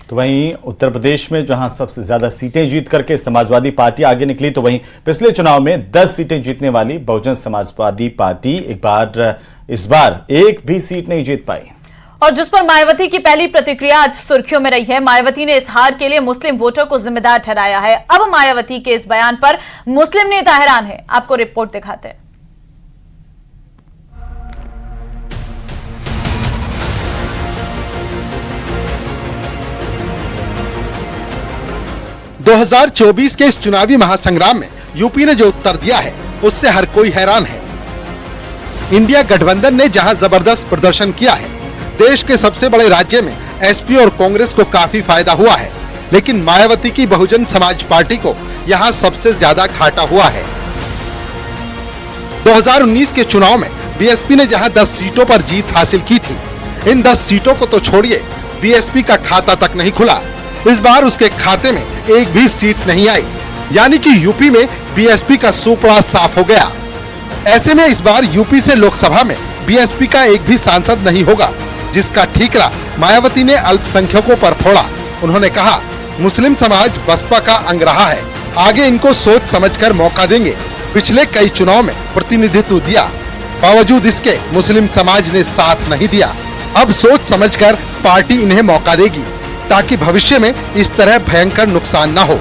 तो वहीं उत्तर प्रदेश में जहां सबसे ज्यादा सीटें जीत करके समाजवादी पार्टी आगे निकली, तो वहीं पिछले चुनाव में 10 सीटें जीतने वाली बहुजन समाजवादी पार्टी इस बार एक भी सीट नहीं जीत पाई। और जिस पर मायावती की पहली प्रतिक्रिया आज सुर्खियों में रही है। मायावती ने इस हार के लिए मुस्लिम वोटर को जिम्मेदार ठहराया है। अब मायावती के इस बयान पर मुस्लिम नेता हैरान है। आपको रिपोर्ट दिखाते हैं। दो 2024 के इस चुनावी महासंग्राम में यूपी ने जो उत्तर दिया है उससे हर कोई हैरान है। इंडिया गठबंधन ने जहां जबरदस्त प्रदर्शन किया है, देश के सबसे बड़े राज्य में एसपी और कांग्रेस को काफी फायदा हुआ है, लेकिन मायावती की बहुजन समाज पार्टी को यहां सबसे ज्यादा घाटा हुआ है। 2019 के चुनाव में बीएसपी ने जहां 10 सीटों पर जीत हासिल की थी, इन 10 सीटों को तो छोड़िए, बीएसपी का खाता तक नहीं खुला। इस बार उसके खाते में एक भी सीट नहीं आई, यानी कि यूपी में बीएसपी का सूपड़ा साफ हो गया। ऐसे में इस बार यूपी से लोकसभा में बीएसपी का एक भी सांसद नहीं होगा, जिसका ठीकरा मायावती ने अल्पसंख्यकों पर फोड़ा। उन्होंने कहा, मुस्लिम समाज बसपा का अंग रहा है, आगे इनको सोच समझकर मौका देंगे। पिछले कई चुनाव में प्रतिनिधित्व दिया, बावजूद इसके मुस्लिम समाज ने साथ नहीं दिया। अब सोच समझकर पार्टी इन्हें मौका देगी, ताकि भविष्य में इस तरह भयंकर नुकसान न हो।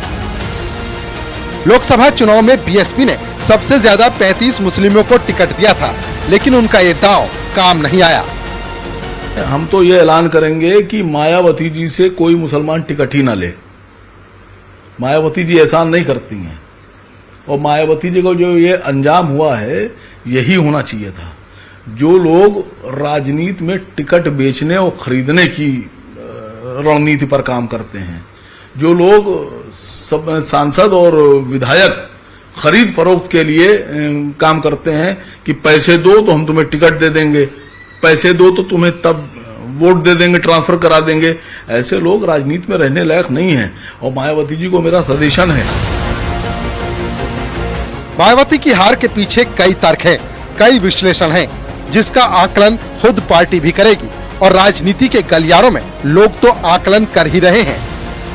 लोकसभा चुनाव में बीएसपी ने सबसे ज्यादा 35 मुस्लिमों को टिकट दिया था, लेकिन उनका ये दांव काम नहीं आया। हम तो ये ऐलान करेंगे कि मायावती जी से कोई मुसलमान टिकट ही ना ले। मायावती जी एहसान नहीं करती हैं, और मायावती जी को जो ये अंजाम हुआ है यही होना चाहिए था। जो लोग राजनीति में टिकट बेचने और खरीदने की रणनीति पर काम करते हैं, जो लोग सांसद और विधायक खरीद फरोख्त के लिए काम करते हैं कि पैसे दो तो हम तुम्हें टिकट दे देंगे, पैसे दो तो तुम्हें तब वोट दे देंगे, ट्रांसफर करा देंगे, ऐसे लोग राजनीति में रहने लायक नहीं हैं। और मायावती जी को मेरा सजेशन है। मायावती की हार के पीछे कई तर्क हैं, कई विश्लेषण हैं, जिसका आकलन खुद पार्टी भी करेगी, और राजनीति के गलियारों में लोग तो आकलन कर ही रहे हैं।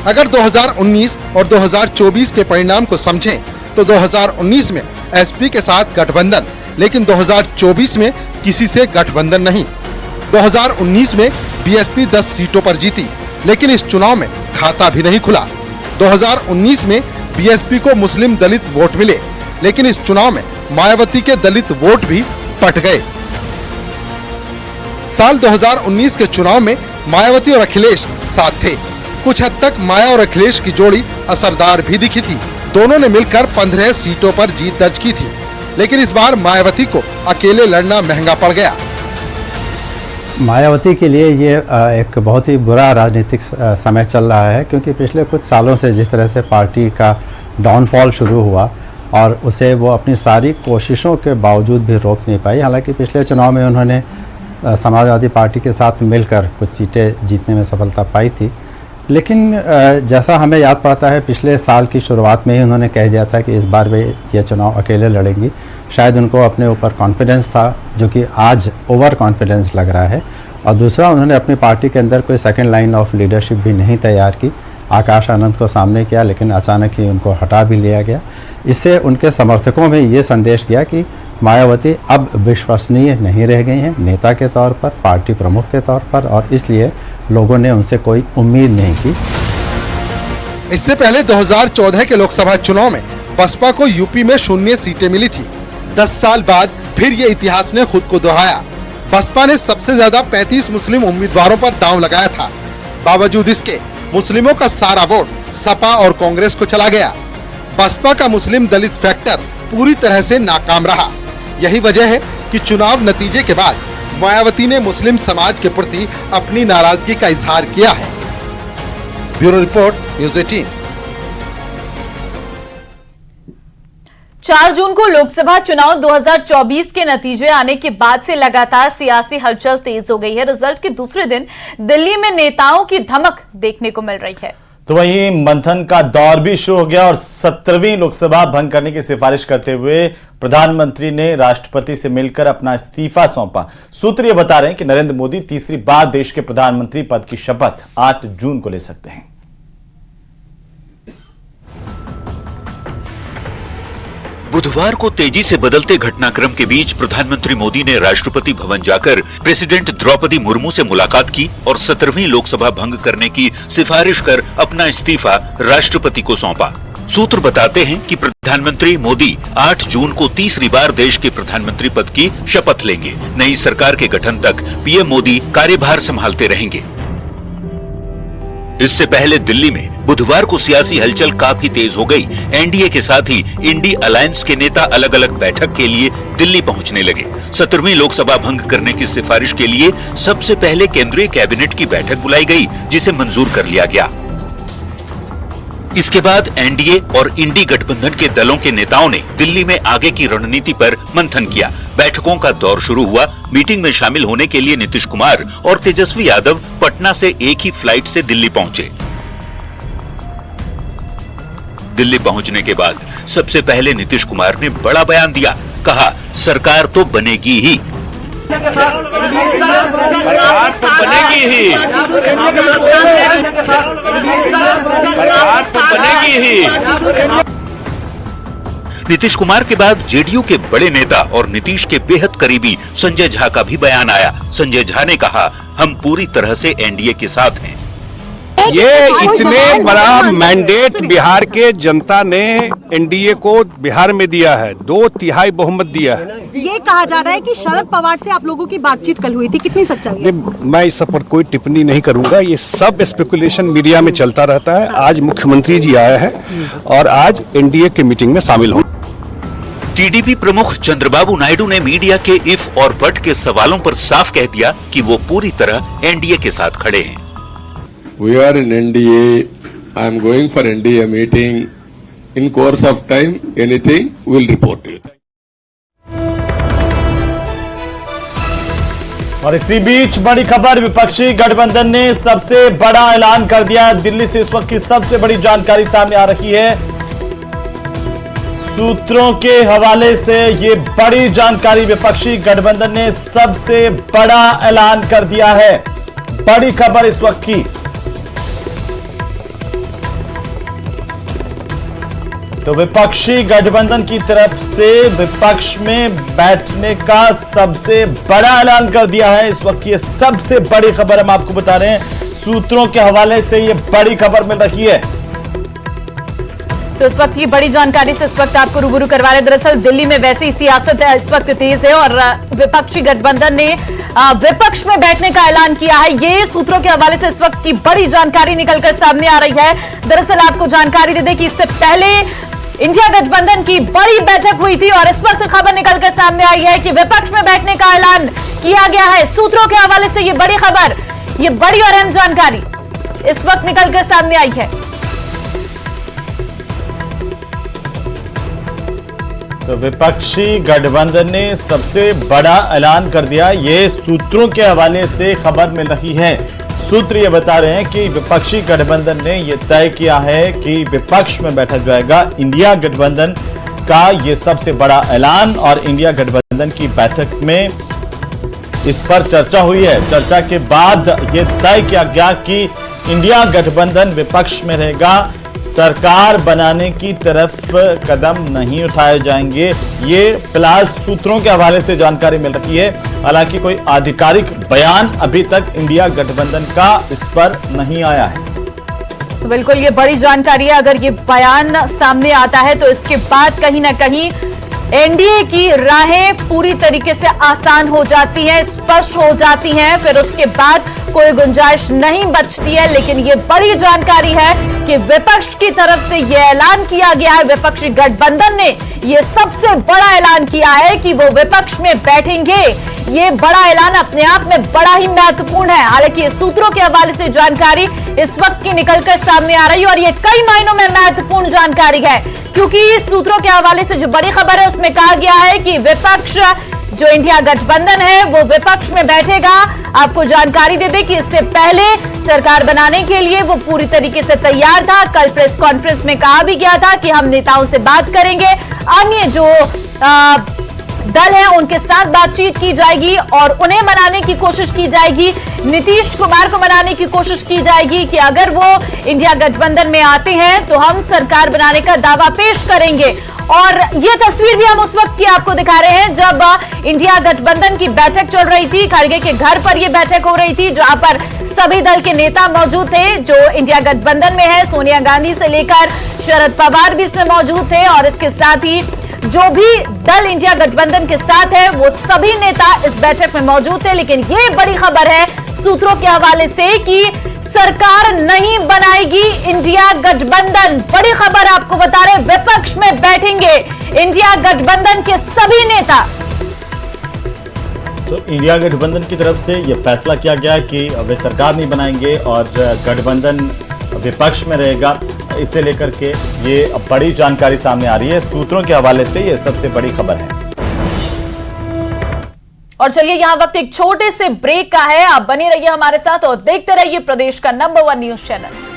अगर 2019 और 2024 के परिणाम को समझें, तो 2019 में एसपी के साथ गठबंधन, लेकिन 2024 में किसी से गठबंधन नहीं। 2019 में बीएसपी 10 सीटों पर जीती, लेकिन इस चुनाव में खाता भी नहीं खुला। 2019 में बीएसपी को मुस्लिम दलित वोट मिले, लेकिन इस चुनाव में मायावती के दलित वोट भी पट गए। साल 2019 के चुनाव में मायावती और अखिलेश साथ थे। कुछ हद तक माया और अखिलेश की जोड़ी असरदार भी दिखी थी। दोनों ने मिलकर 15 सीटों पर जीत दर्ज की थी, लेकिन इस बार मायावती को अकेले लड़ना महंगा पड़ गया। मायावती के लिए ये एक बहुत ही बुरा राजनीतिक समय चल रहा है, क्योंकि पिछले कुछ सालों से जिस तरह से पार्टी का डाउनफॉल शुरू हुआ और उसे वो अपनी सारी कोशिशों के बावजूद भी रोक नहीं पाई। हालांकि पिछले चुनाव में उन्होंने समाजवादी पार्टी के साथ मिलकर कुछ सीटें जीतने में सफलता पाई थी, लेकिन जैसा हमें याद पड़ता है, पिछले साल की शुरुआत में ही उन्होंने कह दिया था कि इस बार वे ये चुनाव अकेले लड़ेंगी। शायद उनको अपने ऊपर कॉन्फिडेंस था, जो कि आज ओवर कॉन्फिडेंस लग रहा है। और दूसरा, उन्होंने अपनी पार्टी के अंदर कोई सेकंड लाइन ऑफ लीडरशिप भी नहीं तैयार की। आकाश आनंद को सामने किया, लेकिन अचानक ही उनको हटा भी लिया गया। इससे उनके समर्थकों में ये संदेश गया कि मायावती अब विश्वसनीय नहीं रह गई हैं नेता के तौर पर, पार्टी प्रमुख के तौर पर, और इसलिए लोगों ने उनसे कोई उम्मीद नहीं की। इससे पहले 2014 के लोकसभा चुनाव में बसपा को यूपी में 0 सीटें मिली थी। 10 साल बाद फिर ये इतिहास ने खुद को दोहराया। बसपा ने सबसे ज्यादा 35 मुस्लिम उम्मीदवारों पर दांव लगाया था। बावजूद इसके मुस्लिमों का सारा वोट सपा और कांग्रेस को चला गया। बसपा का मुस्लिम दलित फैक्टर पूरी तरह से नाकाम रहा। यही वजह है कि चुनाव नतीजे के बाद मायावती ने मुस्लिम समाज के प्रति अपनी नाराजगी का इजहार किया है। Bureau report, news 18। 4 जून को लोकसभा चुनाव 2024 के नतीजे आने के बाद से लगातार सियासी हलचल तेज हो गई है। रिजल्ट के दूसरे दिन दिल्ली में नेताओं की धमक देखने को मिल रही है। तो वहीं मंथन का दौर भी शुरू हो गया और 17वीं लोकसभा भंग करने की सिफारिश करते हुए प्रधानमंत्री ने राष्ट्रपति से मिलकर अपना इस्तीफा सौंपा। सूत्र ये बता रहे हैं कि नरेंद्र मोदी तीसरी बार देश के प्रधानमंत्री पद की शपथ 8 जून को ले सकते हैं। बुधवार को तेजी से बदलते घटनाक्रम के बीच प्रधानमंत्री मोदी ने राष्ट्रपति भवन जाकर प्रेसिडेंट द्रौपदी मुर्मू से मुलाकात की और 17वीं लोकसभा भंग करने की सिफारिश कर अपना इस्तीफा राष्ट्रपति को सौंपा। सूत्र बताते हैं कि प्रधानमंत्री मोदी 8 जून को तीसरी बार देश के प्रधानमंत्री पद की शपथ लेंगे। नई सरकार के गठन तक पीएम मोदी कार्यभार संभालते रहेंगे। इससे पहले दिल्ली में बुधवार को सियासी हलचल काफी तेज हो गई। एनडीए के साथ ही इंडी अलायंस के नेता अलग अलग बैठक के लिए दिल्ली पहुंचने लगे। 17वीं लोकसभा भंग करने की सिफारिश के लिए सबसे पहले केंद्रीय कैबिनेट की बैठक बुलाई गई, जिसे मंजूर कर लिया गया। इसके बाद एनडीए और इंडी गठबंधन के दलों के नेताओं ने दिल्ली में आगे की रणनीति पर मंथन किया। बैठकों का दौर शुरू हुआ। मीटिंग में शामिल होने के लिए नीतीश कुमार और तेजस्वी यादव पटना से एक ही फ्लाइट से दिल्ली पहुंचे। दिल्ली पहुंचने के बाद सबसे पहले नीतीश कुमार ने बड़ा बयान दिया। कहा, सरकार तो बनेगी ही, सरकार तो बनेगी ही, सरकार तो बनेगी ही। नीतीश कुमार के बाद जेडीयू के बड़े नेता और नीतीश के बेहद करीबी संजय झा का भी बयान आया। संजय झा ने कहा, हम पूरी तरह से एनडीए के साथ हैं। ये इतने बड़ा मैंडेट बिहार के जनता ने एनडीए को बिहार में दिया है, 2/3 बहुमत दिया है। ये कहा जा रहा है कि शरद पवार से आप लोगों की बातचीत कल हुई थी, कितनी सच्चाई है? मैं इस पर कोई टिप्पणी नहीं करूंगा। ये सब स्पेकुलेशन मीडिया में चलता रहता है। आज मुख्यमंत्री जी आए हैं और आज एनडीए के मीटिंग में शामिल होंगे। टीडीपी प्रमुख चंद्रबाबू नायडू ने मीडिया के इफ और बट के सवालों पर साफ कह दिया कि वो पूरी तरह एनडीए के साथ खड़े हैं। We are in NDA. I am going for NDA meeting. In course of time, anything we'll report to you. और इसी बीच बड़ी खबर, विपक्षी गठबंधन ने सबसे बड़ा ऐलान कर दिया। दिल्ली से इस वक्त की सबसे बड़ी जानकारी सामने आ रही है। सूत्रों के हवाले से ये बड़ी जानकारी, विपक्षी गठबंधन ने सबसे बड़ा ऐलान कर दिया है। बड़ी खबर इस वक्त की। तो विपक्षी गठबंधन की तरफ से विपक्ष में बैठने का सबसे बड़ा ऐलान कर दिया है। इस वक्त ये सबसे बड़ी खबर हम आपको बता रहे हैं। सूत्रों के हवाले से ये बड़ी खबर मिल रही है। तो इस वक्त की बड़ी जानकारी से इस वक्त आपको रूबरू करवा रहे हैं। दरअसल दिल्ली में वैसी सियासत है इस वक्त तेज है और विपक्षी गठबंधन ने विपक्ष में बैठने का ऐलान किया है। ये सूत्रों के हवाले से इस वक्त की बड़ी जानकारी निकलकर सामने आ रही है। दरअसल आपको जानकारी दे दें कि इससे पहले इंडिया गठबंधन की बड़ी बैठक हुई थी और इस वक्त खबर निकलकर सामने आई है कि विपक्ष में बैठने का ऐलान किया गया है। सूत्रों के हवाले से ये बड़ी खबर, ये बड़ी और अहम जानकारी इस वक्त निकलकर सामने आई है। तो विपक्षी गठबंधन ने सबसे बड़ा ऐलान कर दिया। ये सूत्रों के हवाले से खबर मिल रही है। सूत्र ये बता रहे हैं कि विपक्षी गठबंधन ने यह तय किया है कि विपक्ष में बैठा जाएगा। इंडिया गठबंधन का यह सबसे बड़ा ऐलान और इंडिया गठबंधन की बैठक में इस पर चर्चा हुई है। चर्चा के बाद यह तय किया गया कि इंडिया गठबंधन विपक्ष में रहेगा। सरकार बनाने की तरफ कदम नहीं उठाए जाएंगे। ये फिलहाल सूत्रों के हवाले से जानकारी मिल रही है। हालांकि कोई आधिकारिक बयान अभी तक इंडिया गठबंधन का इस पर नहीं आया है। तो बिल्कुल ये बड़ी जानकारी है। अगर ये बयान सामने आता है तो इसके बाद कहीं ना कहीं एनडीए की राहें पूरी तरीके से आसान हो जाती हैं, स्पष्ट हो जाती हैं। फिर उसके बाद कोई गुंजाइश नहीं बचती है। लेकिन ये बड़ी जानकारी है कि विपक्ष की तरफ से यह ऐलान किया गया है। विपक्षी गठबंधन ने यह सबसे बड़ा ऐलान किया है कि वो विपक्ष में बैठेंगे। ये बड़ा ऐलान अपने आप में बड़ा ही महत्वपूर्ण है। हालांकि सूत्रों के हवाले से जानकारी इस वक्त की निकलकर सामने आ रही है और ये कई मायनों में महत्वपूर्ण जानकारी है, क्योंकि सूत्रों के हवाले से जो बड़ी खबर है उसमें कहा गया है कि विपक्ष जो इंडिया गठबंधन है वो विपक्ष में बैठेगा। आपको जानकारी दे दें कि इससे पहले सरकार बनाने के लिए वो पूरी तरीके से तैयार था। कल प्रेस कॉन्फ्रेंस में कहा भी गया था कि हम नेताओं से बात करेंगे, अन्य जो दल है उनके साथ बातचीत की जाएगी और उन्हें मनाने की कोशिश की जाएगी। नीतीश कुमार को मनाने की कोशिश की जाएगी कि अगर वो इंडिया गठबंधन में आते हैं तो हम सरकार बनाने का दावा पेश करेंगे। और ये तस्वीर भी हम उस वक्त की आपको दिखा रहे हैं जब इंडिया गठबंधन की बैठक चल रही थी। खड़गे के घर पर यह बैठक हो रही थी जहां पर सभी दल के नेता मौजूद थे जो इंडिया गठबंधन में है। सोनिया गांधी से लेकर शरद पवार भी इसमें मौजूद थे और इसके साथ ही जो भी दल इंडिया गठबंधन के साथ है वो सभी नेता इस बैठक में मौजूद थे। लेकिन ये बड़ी खबर है सूत्रों के हवाले से कि सरकार नहीं बनाएगी इंडिया गठबंधन। बड़ी खबर आपको बता रहे, विपक्ष में बैठेंगे इंडिया गठबंधन के सभी नेता। तो इंडिया गठबंधन की तरफ से यह फैसला किया गया कि वे सरकार नहीं बनाएंगे और गठबंधन विपक्ष में रहेगा। इसे लेकर के ये बड़ी जानकारी सामने आ रही है। सूत्रों के हवाले से ये सबसे बड़ी खबर है। और चलिए यहां वक्त एक छोटे से ब्रेक का है। आप बने रहिए हमारे साथ और देखते रहिए प्रदेश का नंबर 1 न्यूज चैनल।